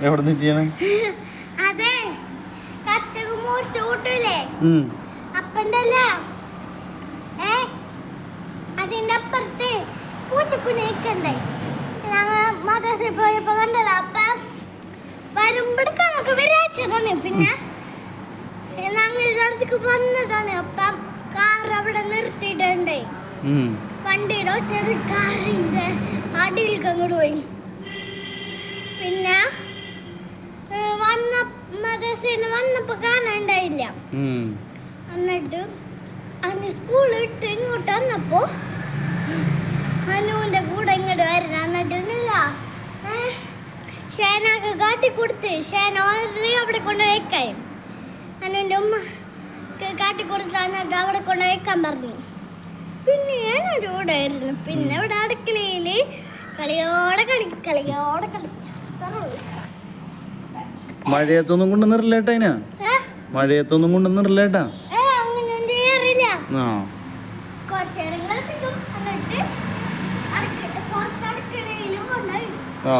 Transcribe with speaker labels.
Speaker 1: എവിടെ നിന്നാണ്
Speaker 2: അതെ കത്തക മൂർച്ച കൂട്ടൂലേ അപ്പണ്ടല്ല അതിന്റെ അപ്പുറത്ത് പൂച്ചക്കുനേക്കണ്ടേ ഞങ്ങൾ മദ്രസയിൽ പോയപ്പോ കണ്ടതാ. അപ്പം വരുമ്പോഴേക്ക് നമുക്ക് വരാച്ചതാണ്. പിന്നെ ഞങ്ങൾ സ്ഥലത്തേക്ക് വന്നതാണ്. അപ്പം കാർ അവിടെ നിർത്തിയിട്ടുണ്ട്. വണ്ടിയുടെ ചെറിയ കാറിന്റെ അടിയിലേക്ക് അങ്ങോട്ട് പോയി. പിന്നെ മദ്രസയിൽ വന്നപ്പോ കാണാണ്ടായില്ല. എന്നിട്ട് അന്ന് സ്കൂൾ ഇട്ട് ഇങ്ങോട്ട് വന്നപ്പോ അനുവിന്റെ കൂടെ ഇങ്ങോട്ട് വരുന്ന. എന്നിട്ടില്ല ഷേനൊക്കെ കാട്ടിക്കൊടുത്ത് ഷേന അവിടെ കൊണ്ട് വെക്കാൻ അനുവിന്റെ ഉമ്മ കാട്ടിക്കൊടുത്ത് എന്നിട്ട് അവിടെ കൊണ്ട് വെക്കാൻ പറഞ്ഞു. പിന്നെ ഞാനൊരു കൂടെ ആയിരുന്നു. പിന്നെ ഇവിടെ അടുക്കളയില് കളിയോടെ കളി.
Speaker 1: മഴയത്തൊന്നും കൊണ്ടുവന്നിട്ടില്ലേട്ടാ അതിനാ മഴയത്തൊന്നും കൊണ്ടുവന്നിട്ടില്ലേട്ടാ
Speaker 2: അങ്ങനെയൊന്നും ചെയ്യാറില്ല.
Speaker 1: ആ
Speaker 2: കുറച്ചേരം കളിപ്പിക്കും എന്നിട്ട് പുറത്തടുക്കളയിലും കൊണ്ടുപോയി.
Speaker 1: ആ